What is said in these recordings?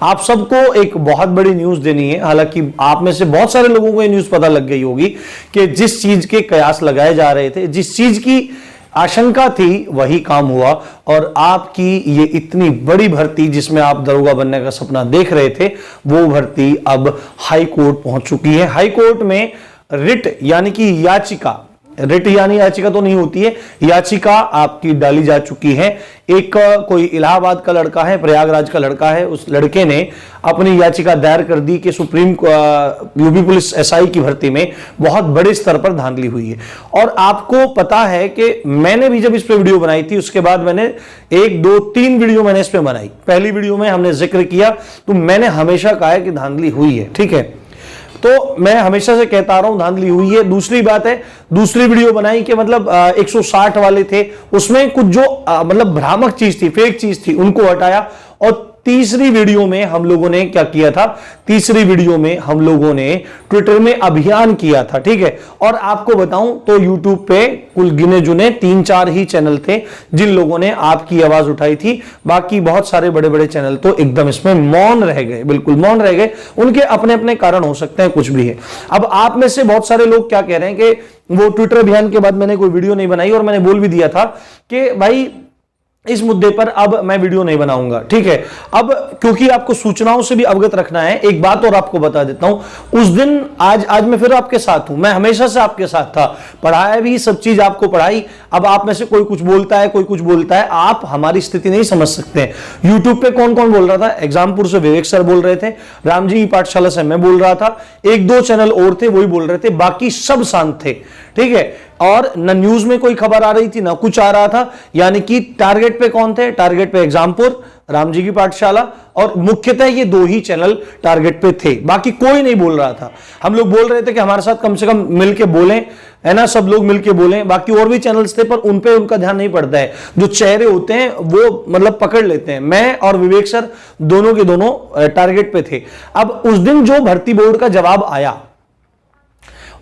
आप सबको एक बहुत बड़ी न्यूज देनी है। हालांकि आप में से बहुत सारे लोगों को ये न्यूज पता लग गई होगी कि जिस चीज के कयास लगाए जा रहे थे, जिस चीज की आशंका थी, वही काम हुआ। और आपकी ये इतनी बड़ी भर्ती जिसमें आप दरोगा बनने का सपना देख रहे थे, वो भर्ती अब हाई कोर्ट पहुंच चुकी है। हाई कोर्ट में रिट यानी कि याचिका, रिट यानी याचिका तो नहीं होती है, याचिका आपकी डाली जा चुकी है। एक कोई इलाहाबाद का लड़का है, प्रयागराज का लड़का है, उस लड़के ने अपनी याचिका दायर कर दी कि सुप्रीम यूपी पुलिस एसआई की भर्ती में बहुत बड़े स्तर पर धांधली हुई है। और आपको पता है कि मैंने भी जब इस पे वीडियो बनाई थी, उसके बाद मैंने 1, 2, 3 वीडियो मैंने इस पे बनाई। पहली वीडियो में हमने जिक्र किया, तो मैंने हमेशा कहा है कि धांधली हुई है, ठीक है। तो मैं हमेशा से कहता आ रहा हूं धांधली हुई है। दूसरी बात है, दूसरी वीडियो बनाई कि मतलब 160 वाले थे, उसमें कुछ जो मतलब भ्रामक चीज थी, फेक चीज थी, उनको हटाया। और तीसरी वीडियो में हम लोगों ने क्या किया था, तीसरी वीडियो में हम लोगों ने ट्विटर में अभियान किया था, ठीक है। और आपको बताऊं तो यूट्यूब पे कुल गिने चुने 3-4 ही चैनल थे जिन लोगों ने आपकी आवाज उठाई थी। बाकी बहुत सारे बड़े बड़े चैनल तो एकदम इसमें मौन रह गए, बिल्कुल मौन रह गए। उनके अपने अपने कारण हो सकते हैं, कुछ भी है। अब आप में से बहुत सारे लोग क्या कह रहे हैं कि वो ट्विटर अभियान के बाद मैंने कोई वीडियो नहीं बनाई, और मैंने बोल भी दिया था कि भाई इस मुद्दे पर अब मैं वीडियो नहीं बनाऊंगा, ठीक है। अब क्योंकि आपको सूचनाओं से भी अवगत रखना है, एक बात और आपको बता देता हूं। उस दिन आज मैं फिर आपके साथ हूं, मैं हमेशा से आपके साथ था, पढ़ाया भी, सब चीज आपको पढ़ाई। अब आप में से कोई कुछ बोलता है, कोई कुछ बोलता है, आप हमारी स्थिति नहीं समझ सकते हैं। यूट्यूब पे कौन कौन बोल रहा था? एग्जामपुर से विवेक सर बोल रहे थे, राम जी की पाठशाला से मैं बोल रहा था, 1-2 चैनल और थे वही बोल रहे थे, बाकी सब शांत थे, ठीक है। और न न्यूज में कोई खबर आ रही थी, ना कुछ आ रहा था। यानी कि टारगेट पे कौन थे? टारगेट पे एग्जामपुर, राम जी की पाठशाला, और मुख्यतः ये 2 ही चैनल टारगेट पे थे, बाकी कोई नहीं बोल रहा था। हम लोग बोल रहे थे कि हमारे साथ कम से कम मिलके बोलें, है ना, सब लोग मिलके बोलें। बाकी और भी चैनल्स थे, पर उन पे उनका ध्यान नहीं पड़ता है। जो चेहरे होते हैं वो मतलब पकड़ लेते हैं। मैं और विवेक सर दोनों के दोनों टारगेट पे थे। अब उस दिन जो भर्ती बोर्ड का जवाब आया,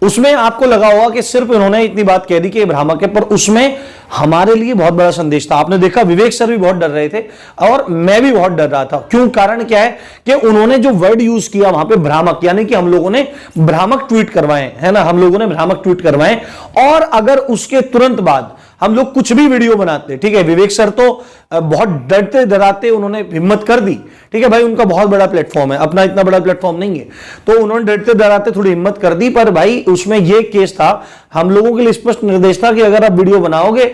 उसमें आपको लगा होगा कि सिर्फ इन्होंने इतनी बात कह दी कि ये भ्रामक है, पर उसमें हमारे लिए बहुत बड़ा संदेश था। आपने देखा विवेक सर भी बहुत डर रहे थे और मैं भी बहुत डर रहा था। क्यों? कारण क्या है कि उन्होंने जो वर्ड यूज किया वहां पे भ्रामक, यानी कि हम लोगों ने भ्रामक ट्वीट करवाए, है ना, हम लोगों ने भ्रामक ट्वीट करवाए। और अगर उसके तुरंत बाद हम लोग कुछ भी वीडियो बनाते, ठीक है, विवेक सर तो बहुत डरते डराते उन्होंने हिम्मत कर दी, ठीक है भाई, उनका बहुत बड़ा प्लेटफॉर्म है, अपना इतना बड़ा प्लेटफॉर्म नहीं है, तो उन्होंने डरते डराते थोड़ी हिम्मत कर दी। पर भाई उसमें यह केस था, हम लोगों के लिए स्पष्ट निर्देश था कि अगर आप वीडियो बनाओगे,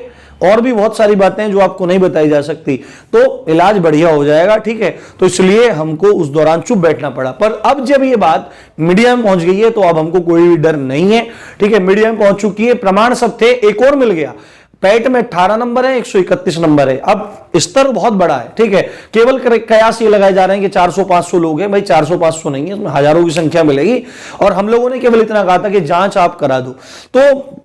और भी बहुत सारी बातें हैं जो आपको नहीं बताई जा सकती, तो इलाज बढ़िया हो जाएगा, ठीक है। तो इसलिए हमको उस दौरान चुप बैठना पड़ा। पर अब जब ये बात मीडिया में पहुंच गई है, तो अब हमको कोई भी डर नहीं है, ठीक है। मीडिया में पहुंच चुकी है, प्रमाण सब थे, एक और मिल गया। पैट में 18 नंबर है, 131 नंबर है। अब स्तर बहुत बड़ा है, ठीक है। केवल कयास ये लगाए जा रहे हैं कि 400-500 लोग हैं। भाई 400-500 नहीं है, इसमें हजारों की संख्या मिलेगी। और हम लोगों ने केवल इतना कहा था कि जांच आप करा दो। तो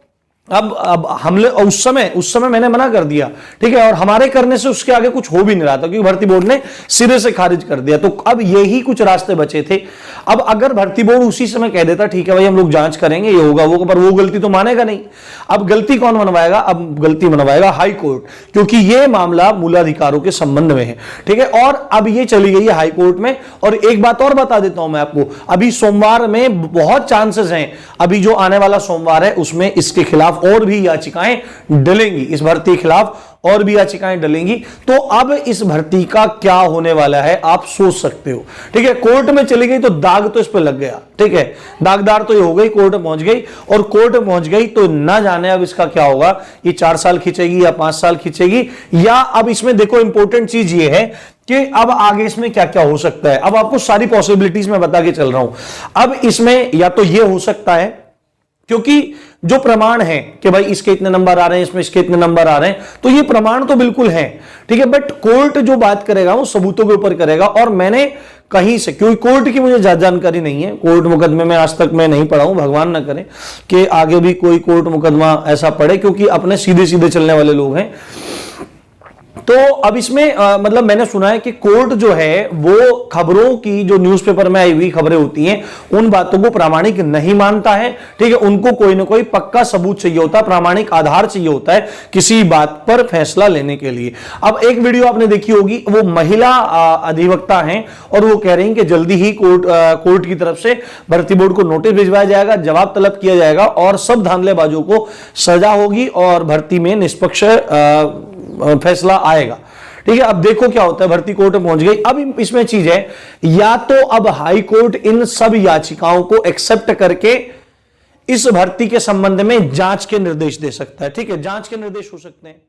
अब हमले उस समय मैंने मना कर दिया, ठीक है। और हमारे करने से उसके आगे कुछ हो भी नहीं रहा था, क्योंकि भर्ती बोर्ड ने सिरे से खारिज कर दिया। तो अब यही कुछ रास्ते बचे थे। अब अगर भर्ती बोर्ड उसी समय कह देता ठीक है भाई हम लोग जांच करेंगे, ये होगा वो, पर वो गलती तो मानेगा नहीं। अब गलती कौन मनवाएगा? अब गलती मनवाएगा हाई कोर्ट, क्योंकि ये मामला मूलाधिकारों के संबंध में है, ठीक है। और अब ये चली गई है हाई कोर्ट में। और एक बात और बता देता हूं मैं आपको, अभी सोमवार में बहुत चांसेस हैं, अभी जो आने वाला सोमवार है उसमें इसके खिलाफ और भी याचिकाएं डलेंगी, इस भर्ती के खिलाफ और भी याचिकाएं डलेंगी। तो अब इस भर्ती का क्या होने वाला है आप सोच सकते हो, ठीक है। कोर्ट में चली गई तो दाग तो इस पे लग गया, ठीक है, दागदार तो ये हो गई, कोर्ट में पहुंच गई। और कोर्ट में पहुंच गई तो ना जाने अब इसका क्या होगा, ये 4 साल खींचेगी या 5 साल खींचेगी, या अब इसमें देखो इंपॉर्टेंट चीज ये है कि अब आगे इसमें क्या क्या हो सकता है। अब आपको सारी पॉसिबिलिटीज में बता के चल रहा हूं। अब इसमें या तो ये हो सकता है, क्योंकि जो प्रमाण है कि भाई इसके इतने नंबर आ रहे हैं, इसमें इसके इतने नंबर आ रहे हैं, तो ये प्रमाण तो बिल्कुल है, ठीक है। बट कोर्ट जो बात करेगा वो सबूतों के ऊपर करेगा। और मैंने कहीं से, क्योंकि कोर्ट की मुझे ज्यादा जानकारी नहीं है, कोर्ट मुकदमे में आज तक मैं नहीं पढ़ा हूं, भगवान ना करे कि आगे भी कोई कोर्ट मुकदमा ऐसा पड़े, क्योंकि अपने सीधे सीधे चलने वाले लोग हैं। तो अब इसमें मतलब मैंने सुना है कि कोर्ट जो है वो खबरों की, जो न्यूज़पेपर में आई हुई खबरें होती हैं, उन बातों को प्रामाणिक नहीं मानता है। ठीक है, उनको कोई ना कोई पक्का सबूत चाहिए होता है, प्रामाणिक आधार चाहिए होता है किसी बात पर फैसला लेने के लिए। अब एक वीडियो आपने देखी होगी, वो महिला अधिवक्ता हैं और वो कह रही हैं कि जल्दी ही कोर्ट की तरफ से भर्ती बोर्ड को नोटिस भिजवाया जाएगा, जवाब तलब किया जाएगा और सब धांधलेबाजों को सजा होगी और भर्ती में निष्पक्ष फैसला आएगा। ठीक है, अब देखो क्या होता है। भर्ती कोर्ट में पहुंच गई। अब इसमें चीज है, या तो अब हाई कोर्ट इन सब याचिकाओं को एक्सेप्ट करके इस भर्ती के संबंध में जांच के निर्देश दे सकता है। ठीक है, जांच के निर्देश हो सकते हैं।